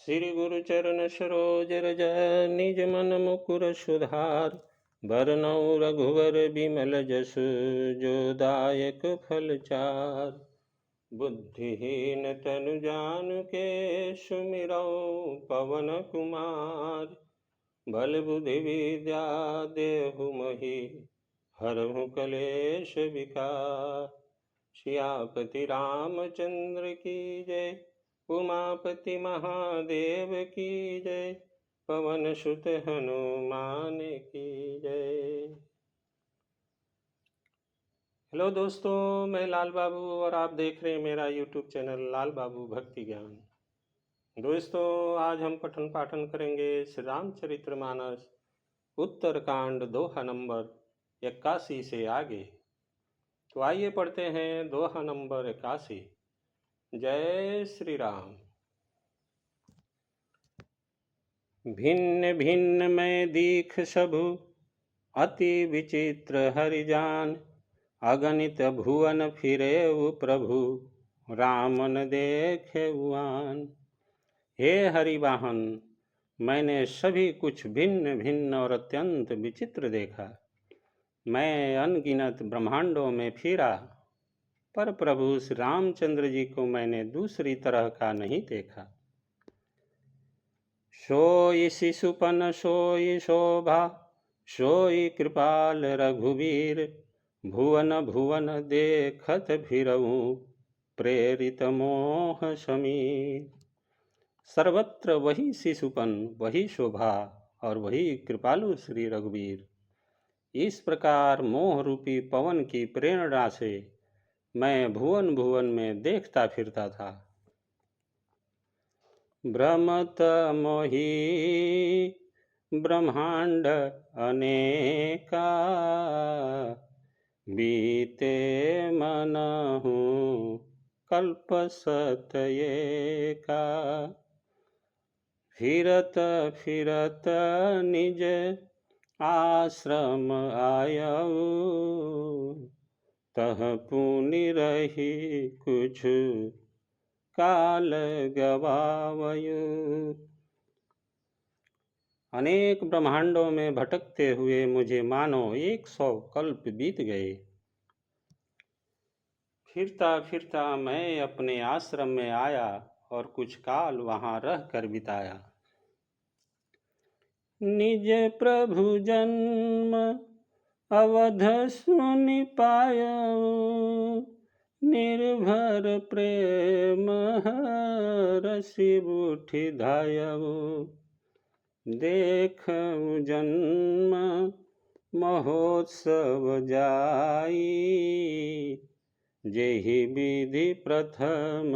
श्री गुरु चरण सरोज रज निज मन मुकुर सुधार। बरनउँ रघुवर बिमल जसु जो दायक फल चार। बुद्धिहीन तनु जानिके सुमिरौं पवन कुमार। बल बुद्धि विद्या देहु मोहि हरहु कलेश विकार। सियापति रामचंद्र की जय, उमापति महादेव की जय, पवन सुत हनुमान की जय। हेलो दोस्तों, मैं लाल बाबू और आप देख रहे हैं मेरा यूट्यूब चैनल लाल बाबू भक्ति ज्ञान। दोस्तों, आज हम पठन पाठन करेंगे श्री रामचरितमानस उत्तरकांड दोहा नंबर 81 से आगे। तो आइए पढ़ते हैं दोहा नंबर 81। जय श्री राम। भिन्न भिन्न मैं दीख सबु अति विचित्र हरिजान। अगणित भुवन फिरेउ प्रभु राम न देखेउ आन। हे हरिवाहन, मैंने सभी कुछ भिन्न भिन्न और अत्यंत विचित्र देखा। मैं अनगिनत ब्रह्मांडों में फिरा, पर प्रभु श्री रामचंद्र जी को मैंने दूसरी तरह का नहीं देखा। सोई शिशुपन सोई शोभा, सोई कृपाल रघुवीर। भुवन भुवन देखत फिरऊं प्रेरित मोह समीर। सर्वत्र वही शिशुपन, वही शोभा और वही कृपालु श्री रघुवीर। इस प्रकार मोह रूपी पवन की प्रेरणा से मैं भुवन भुवन में देखता फिरता था। भ्रमत मोहि ब्रह्मांड अनेका, बीते मनहु कल्प सत एका। फिरत फिरत निज आश्रम आयऊ, तह पुनि रही कुछ काल गवावयु। अनेक ब्रह्मांडों में भटकते हुए मुझे मानो 100 कल्प बीत गए। फिरता फिरता मैं अपने आश्रम में आया और कुछ काल वहां रह कर बिताया। निज प्रभु जन्म अवध सुनि पायऊ, निर्भर प्रेम रसि बूठि धायऊ। देखऊ जन्म महोत्सव जाई, जेहि विधि प्रथम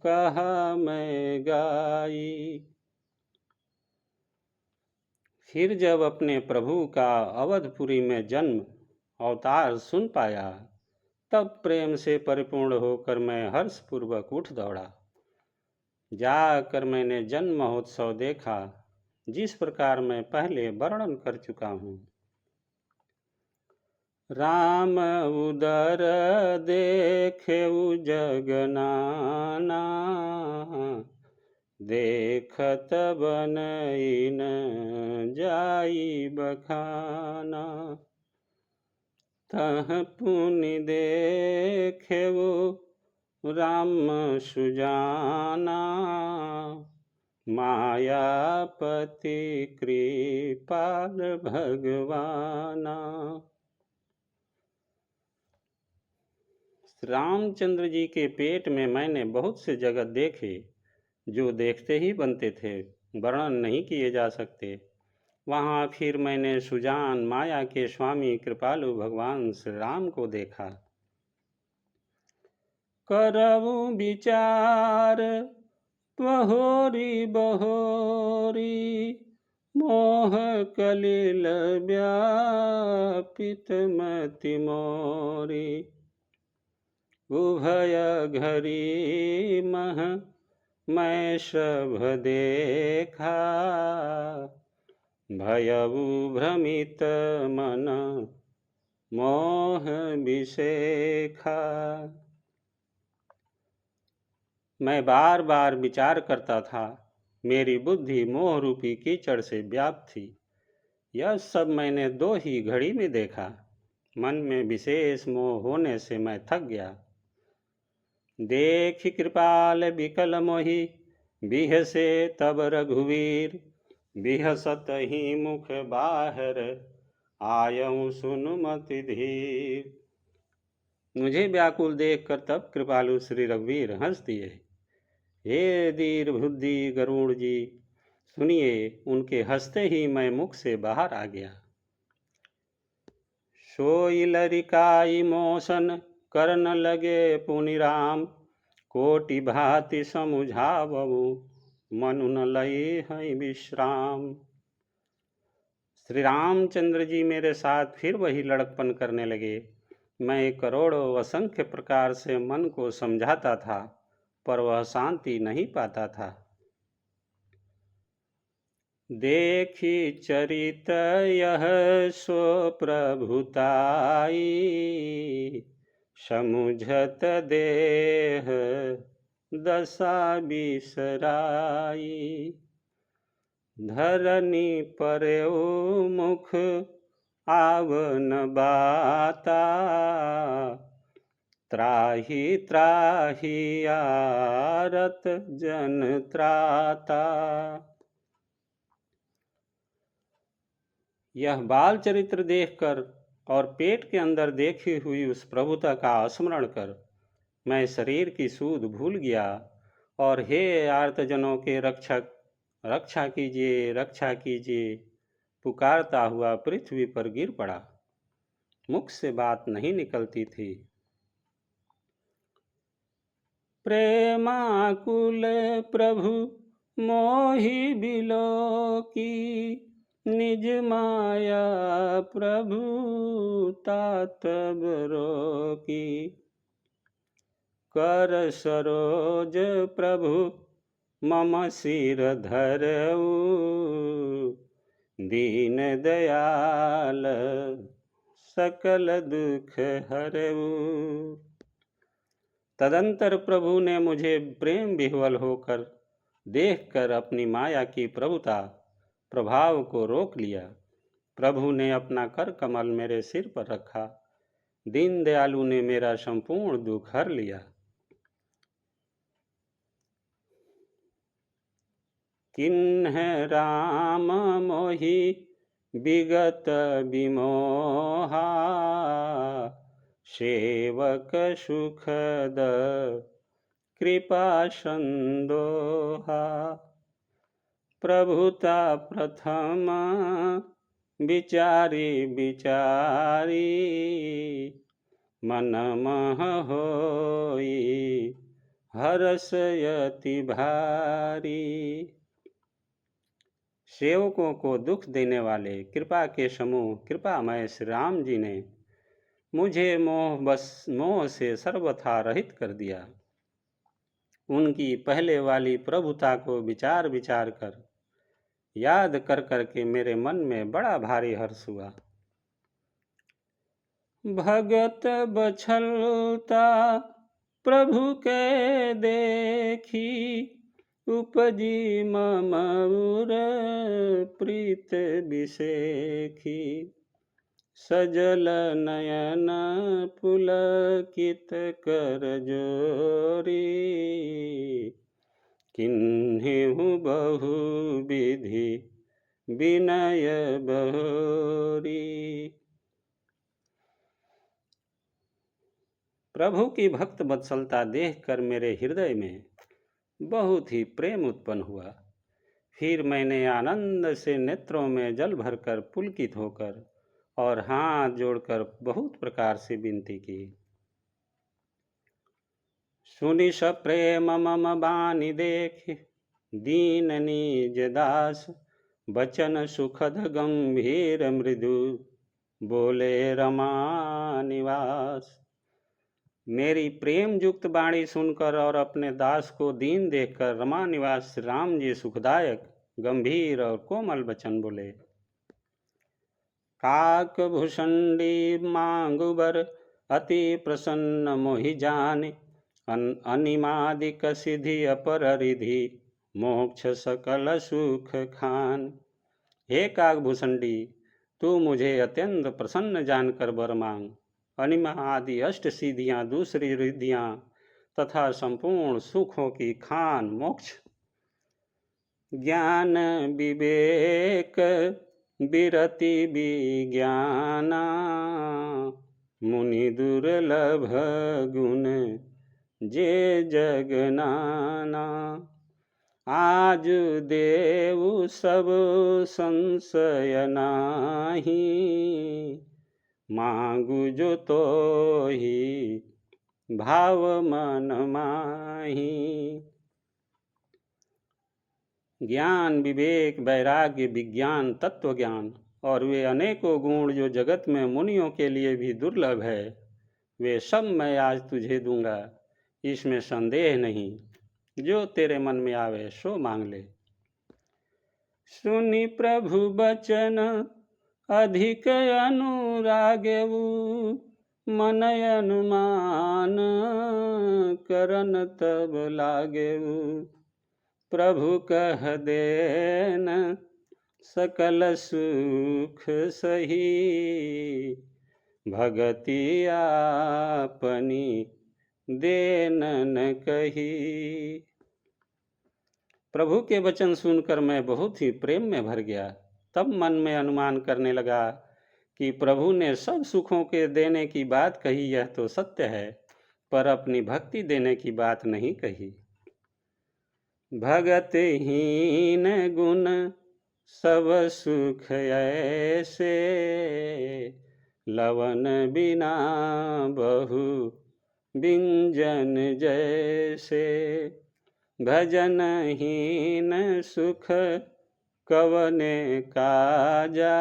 कहा मैं गाई। फिर जब अपने प्रभु का अवधपुरी में जन्म अवतार सुन पाया, तब प्रेम से परिपूर्ण होकर मैं हर्षपूर्वक उठ दौड़ा। जाकर मैंने जन्म महोत्सव देखा, जिस प्रकार मैं पहले वर्णन कर चुका हूँ। राम उदर देखेउ जग नाना, देखत बनई न जाई बखाना। तह पुनि देखेउ राम सुजाना, मायापति कृपाल भगवाना। रामचंद्र जी के पेट में मैंने बहुत से जगत देखे, जो देखते ही बनते थे, वर्णन नहीं किए जा सकते। वहाँ फिर मैंने सुजान माया के स्वामी कृपालु भगवान श्री राम को देखा। करऊ विचार बहोरी बहोरी, मोह कलिल व्यापित मति मोरी। उभय घरी मह मैं सब देखा, भयउ भ्रमित मन मोह विषेखा। मैं बार बार विचार करता था। मेरी बुद्धि मोह रूपी कीचड़ से व्याप्त थी। यह सब मैंने 2 ही घड़ी में देखा। मन में विशेष मोह होने से मैं थक गया। देखि कृपाल बिकल मोहि, बिहसे तब रघुवीर। बिहसत ही मुख बाहर, आयऊं सुनु मति धीर। मुझे व्याकुल देखकर तब कृपालु श्री रघुवीर हंस दिए। हे धीर बुद्धि गरुड़ जी, सुनिए। उनके हंसते ही मैं मुख से बाहर आ गया। सोई लरिकाई मोशन, करन लगे पुनि राम। कोटि भांति समुझावऊ, मनु न लई है विश्राम। श्री रामचंद्र जी मेरे साथ फिर वही लड़कपन करने लगे। मैं करोड़ों असंख्य प्रकार से मन को समझाता था, पर वह शांति नहीं पाता था। देखी चरित यह सो प्रभुताई, समुझत देह दशा बिसराई। धरनी पर्यो मुख आवन बाता, त्राहि त्राहि आरत जन त्राता। यह बाल चरित्र देखकर और पेट के अंदर देखी हुई उस प्रभुता का स्मरण कर मैं शरीर की सूध भूल गया और हे आर्तजनों के रक्षक, रक्षा कीजिए, रक्षा कीजिए, पुकारता हुआ पृथ्वी पर गिर पड़ा। मुख से बात नहीं निकलती थी। प्रेमाकुल प्रभु मोहि बिलोकी, निज माया प्रभु तातब रोकी। कर सरोज प्रभु मम सिर धरऊ, दीन दयाल सकल दुख हरऊ। तदंतर प्रभु ने मुझे प्रेम विह्वल होकर देखकर अपनी माया की प्रभुता प्रभाव को रोक लिया। प्रभु ने अपना कर कमल मेरे सिर पर रखा। दीन दयालु ने मेरा संपूर्ण दुख हर लिया। किन्ह राम मोहि विगत विमोहा, सेवक सुखद कृपा संदोहा। प्रभुता प्रथम विचारी विचारी, मन मह होई हर्ष यति भारी। सेवकों को दुख देने वाले कृपा के समूह कृपामय श्री राम जी ने मुझे मोह से सर्वथा रहित कर दिया। उनकी पहले वाली प्रभुता को विचार विचार कर याद कर करके मेरे मन में बड़ा भारी हर्ष हुआ। भगत बछलता प्रभु के देखी, उपजी मम उर प्रीत बिसेखी। सजल नयन पुलकित कर जोरी, किन्हिहु बहु विधि विनय बहोरी। प्रभु की भक्त वत्सलता देखकर मेरे हृदय में बहुत ही प्रेम उत्पन्न हुआ। फिर मैंने आनंद से नेत्रों में जल भरकर पुलकित होकर और हाथ जोड़कर बहुत प्रकार से विनती की। सुनि सप्रेम मम बानी देख, दीन निज दास। बचन सुखद गंभीर मृदु, बोले रमा निवास। मेरी प्रेम युक्त वाणी सुनकर और अपने दास को दीन देखकर रमा निवास राम जी सुखदायक गंभीर और कोमल वचन बोले। काक भूषणी मांगुबर, अति प्रसन्न मोहि जान। अनिमादिक सिद्धि अपर रिधि मोक्ष सकल सुख खान। हे काकभूषणी, तू मुझे अत्यंत प्रसन्न जानकर वर मांग। अनिमा आदि अष्ट सिद्धियां, दूसरी रिद्धियां तथा संपूर्ण सुखों की खान मोक्ष। ज्ञान विवेक विरति विज्ञाना मुनि दुर्लभ गुण जे जगनाना। आज देव सब संशय नाही मांगु जो तो ही भाव मन माही। ज्ञान विवेक वैराग्य विज्ञान तत्व ज्ञान और वे अनेकों गुण जो जगत में मुनियों के लिए भी दुर्लभ है, वे सब मैं आज तुझे दूंगा, इसमें संदेह नहीं। जो तेरे मन में आवे सो मांग ले। सुनि प्रभु बचन अधिक अनुरागेऊ मन अनुमान करन तब लागेऊ। प्रभु कह देन सकल सुख सही भगति आपनी देन न कही। प्रभु के वचन सुनकर मैं बहुत ही प्रेम में भर गया। तब मन में अनुमान करने लगा कि प्रभु ने सब सुखों के देने की बात कही, यह तो सत्य है, पर अपनी भक्ति देने की बात नहीं कही। भगतहीन गुण सब सुख ऐसे लवन बिना बहु बिंजन जैसे। भजनहीन सुख कवने काजा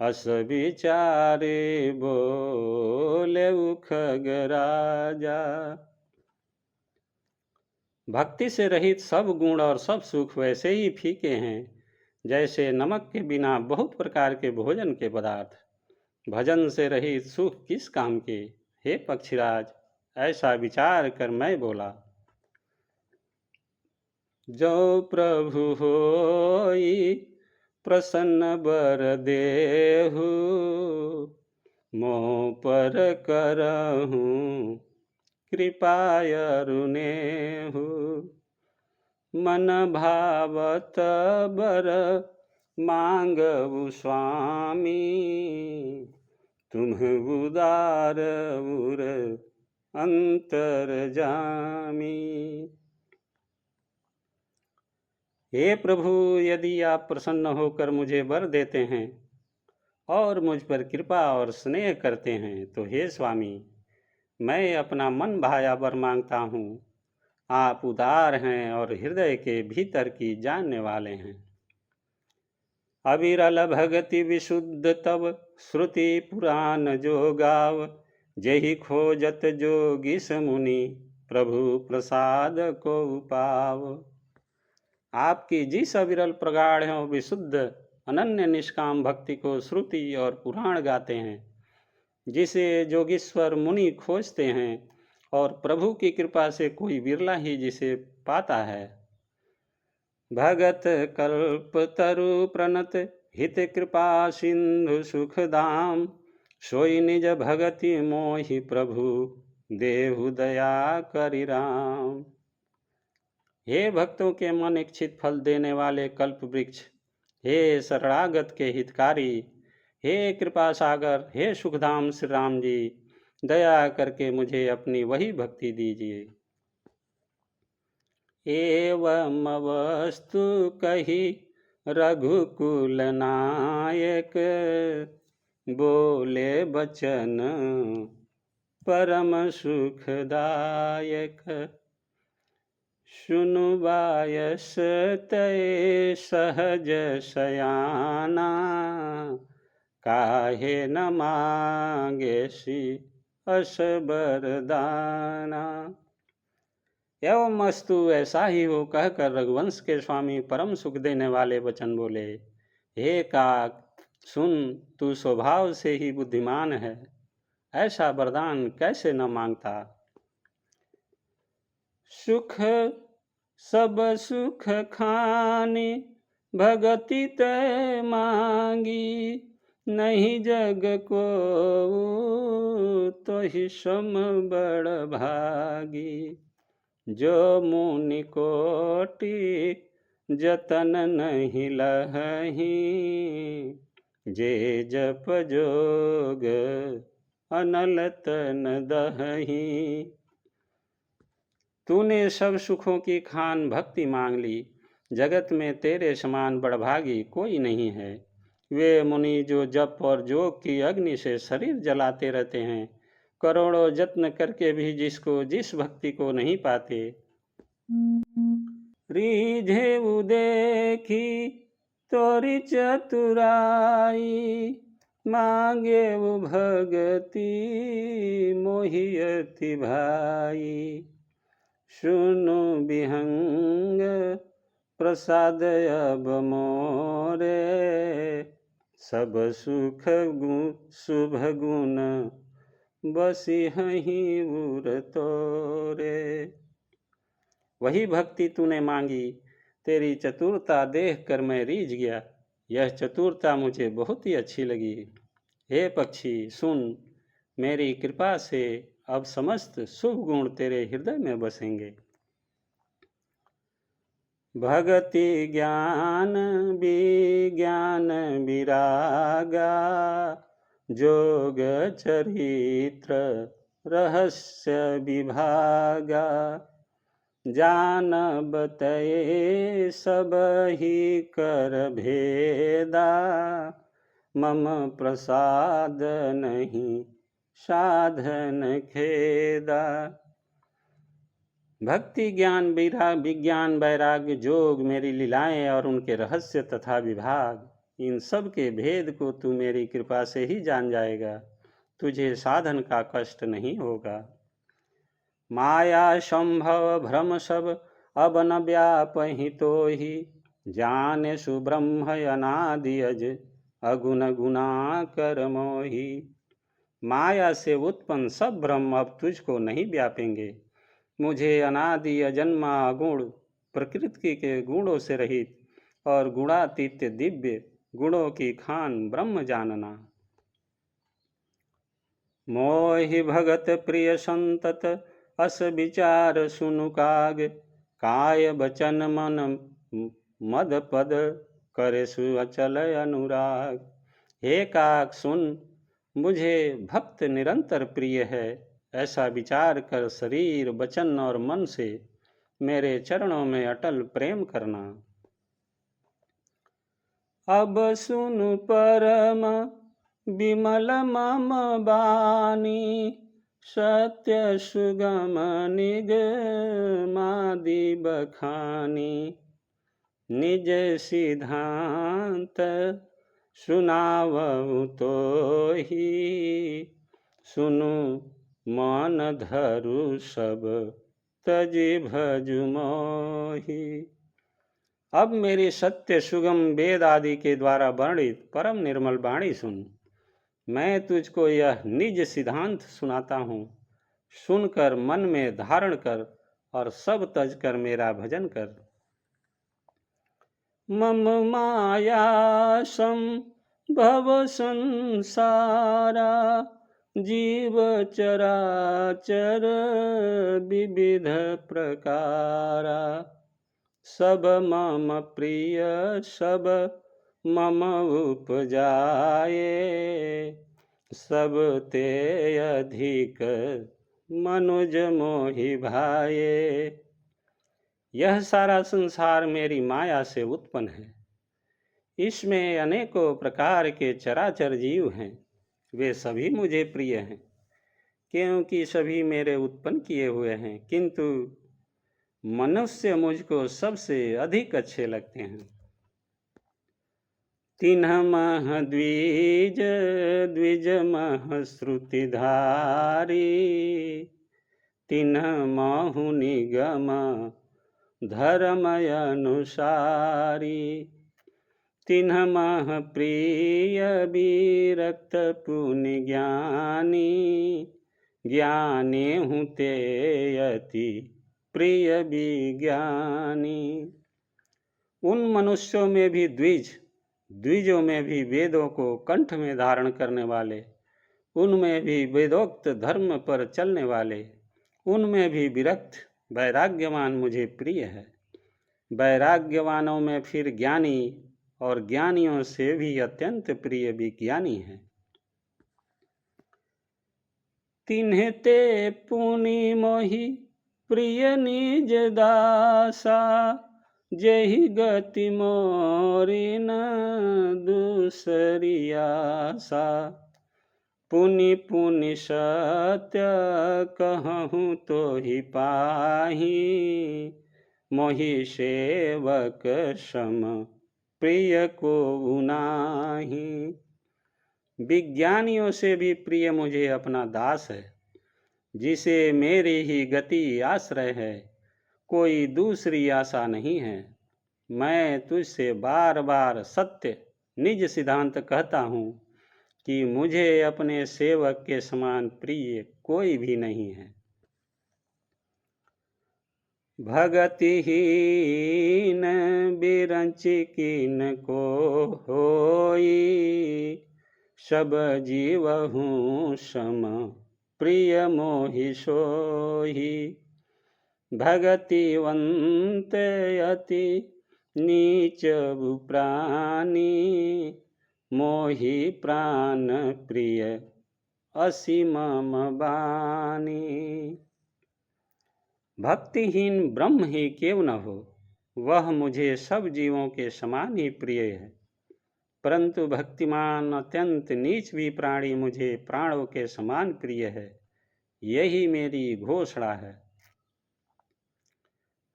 अस विचारे बोले खगराजा। भक्ति से रहित सब गुण और सब सुख वैसे ही फीके हैं जैसे नमक के बिना बहुत प्रकार के भोजन के पदार्थ। भजन से रहित सुख किस काम के, हे पक्षीराज, ऐसा विचार कर मैं बोला। जो प्रभु होई प्रसन्न बर देहु मोह पर करहूँ कृपाय रुनेहु। मन भावत बर मांगऊ स्वामी तुम उदार उर अंतर जामी। हे प्रभु, यदि आप प्रसन्न होकर मुझे वर देते हैं और मुझ पर कृपा और स्नेह करते हैं तो हे स्वामी, मैं अपना मन भाया वर मांगता हूँ। आप उदार हैं और हृदय के भीतर की जानने वाले हैं। अविरल भगति विशुद्ध तब श्रुति पुराण जो गाव। जहि खोजत जोगी मुनि प्रभु प्रसाद को पाव। आपकी जिस अविरल प्रगाढ़ और विशुद्ध अनन्य निष्काम भक्ति को श्रुति और पुराण गाते हैं, जिसे जोगीश्वर मुनि खोजते हैं और प्रभु की कृपा से कोई विरला ही जिसे पाता है। भगत कल्प तरु प्रणत हित कृपा सिंधु सुख धाम। सोई निज भगति मोहि प्रभु देहु दया करि राम। हे भक्तों के मन इच्छित फल देने वाले कल्प वृक्ष, हे शरणागत के हितकारी, हे कृपा सागर, हे सुखधाम श्री राम जी, दया करके मुझे अपनी वही भक्ति दीजिए। एवं वस्तु कही रघुकुल नायक बोले बचन परम सुखदायक। सुनु बायस तय सहज सयाना काहे न मांगे सी अस बरदाना। एवं अस्तु ऐसा ही हो कहकर रघुवंश के स्वामी परम सुख देने वाले वचन बोले। हे काक सुन, तू स्वभाव से ही बुद्धिमान है, ऐसा वरदान कैसे न मांगता। सुख सब सुख खाने भगति तै मांगी, नहीं जग को तो ही सम बड़ भागी। जो मुनि कोटि जतन नहीं लहही, जे जप जोग अनल तन दहही। तूने सब सुखों की खान भक्ति मांग ली, जगत में तेरे समान बड़भागी कोई नहीं है। वे मुनि जो जप और जोग की अग्नि से शरीर जलाते रहते हैं, करोड़ों यत्न करके भी जिस भक्ति को नहीं पाते। रीझे देखी तोरी चतुराई, मांगे वो भगति मोहियति भाई। सुनु विहंग प्रसाद अब मोरे, सब सुख शुभ गुण बसी हहीं उर तोरे। वही भक्ति तूने मांगी, तेरी चतुरता देख कर मैं रीझ गया। यह चतुरता मुझे बहुत ही अच्छी लगी। हे पक्षी सुन, मेरी कृपा से अब समस्त शुभ गुण तेरे हृदय में बसेंगे। भक्ति ज्ञान विज्ञान विरागा, जोग चरित्र रहस्य विभागा। जान बतये सब ही कर भेदा, मम प्रसाद नहीं साधन खेदा। भक्ति ज्ञान विज्ञान वैराग्य जोग मेरी लीलाएं और उनके रहस्य तथा विभाग, इन सब के भेद को तू मेरी कृपा से ही जान जाएगा। तुझे साधन का कष्ट नहीं होगा। माया संभव भ्रम सब अब न व्यापहि तोहि, जाने सुब्रह्म अनादि अज अगुण गुना कर मोहि। माया से उत्पन्न सब भ्रम अब तुझको नहीं व्यापेंगे। मुझे अनादि अजन्मा अगुण प्रकृति के गुणों से रहित और गुणातीत दिव्य गुणों की खान ब्रह्म जानना। मोहि भगत प्रिय संतत अस विचार सुनु काग, काय बचन मन मद पद करे सुअचल अनुराग। हे काक सुन, मुझे भक्त निरंतर प्रिय है, ऐसा विचार कर शरीर वचन और मन से मेरे चरणों में अटल प्रेम करना। अब सुनु परम विमल मम बानी, सत्य सुगम निगमादि बखानी। निज सिद्धांत सुनावहु तोहि, सुनु मन धरु सब तजि भजु मोहि। अब मेरी सत्य सुगम वेद आदि के द्वारा वर्णित परम निर्मल वाणी सुन। मैं तुझको यह निज सिद्धांत सुनाता हूँ। सुनकर मन में धारण कर और सब तज कर मेरा भजन कर। मम माया संभव संसारा, जीव चराचर विविध प्रकारा। सब मम प्रिय सब मम उपजाए, सब ते अधिक मनुज मोहि भाए। यह सारा संसार मेरी माया से उत्पन्न है। इसमें अनेकों प्रकार के चराचर जीव हैं। वे सभी मुझे प्रिय हैं, क्योंकि सभी मेरे उत्पन्न किए हुए हैं, किंतु मनुष्य मुझको सबसे अधिक अच्छे लगते हैं। तिन्ह मह द्विज द्विज मह श्रुतिधारी, तिन्ह महु निगम धर्मय अनुसारी। तिन्ह मह प्रिय विरक्त पुनि ज्ञानी, ज्ञानी हूँ ते अति प्रिय विज्ञानी। उन मनुष्यों में भी द्विजों में भी वेदों को कंठ में धारण करने वाले, उनमें भी वेदोक्त धर्म पर चलने वाले, उनमें भी विरक्त वैराग्यवान मुझे प्रिय है। वैराग्यवानों में फिर ज्ञानी, और ज्ञानियों से भी अत्यंत प्रिय विज्ञानी है। तिन्हें ते पुनि मोहि प्रिय निज दासा, जेहि गति मोरी न दूसरी आसा। पुनि पुनि सत्य कहूँ तो ही पाही, मोहि सेवक सम प्रिय को नाही। विज्ञानियों से भी प्रिय मुझे अपना दास है, जिसे मेरी ही गति आश्रय है, कोई दूसरी आशा नहीं है। मैं तुझसे बार बार सत्य निज सिद्धांत कहता हूँ कि मुझे अपने सेवक के समान प्रिय कोई भी नहीं है। भगतिहीन बिरंच किन को होई, सब जीव हूँ सम प्रिय मोहि सोही। भगतिवंत अति नीच प्राणी, मोहि प्राण प्रिय असीम बानी। भक्तिहीन ब्रह्म ही क्यों न हो, वह मुझे सब जीवों के समान ही प्रिय है, परंतु भक्तिमान अत्यंत नीच भी प्राणी मुझे प्राणों के समान प्रिय है। यही मेरी घोषणा है।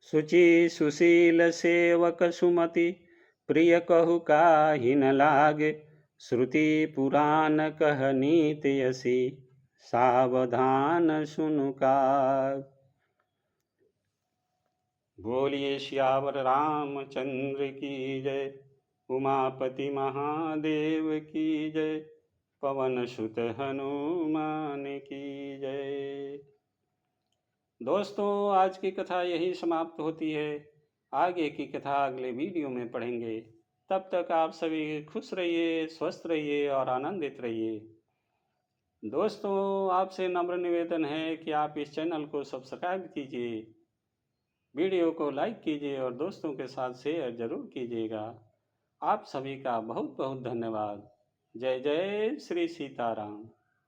सुचि सुशील सेवक सुमति, प्रिय कहु काहि न लागे। श्रुति पुराण कह नीत यसी, सावधान सुनु काग। बोलिए सियावर रामचंद्र की जय, उमापति महादेव की जय, पवन सुत हनुमान की जय। दोस्तों, आज की कथा यही समाप्त होती है। आगे की कथा अगले वीडियो में पढ़ेंगे। तब तक आप सभी खुश रहिए, स्वस्थ रहिए और आनंदित रहिए। दोस्तों, आपसे नम्र निवेदन है कि आप इस चैनल को सब्सक्राइब कीजिए, वीडियो को लाइक कीजिए और दोस्तों के साथ शेयर जरूर कीजिएगा। आप सभी का बहुत बहुत धन्यवाद। जय जय श्री सीताराम,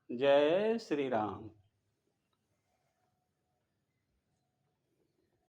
जय श्री राम।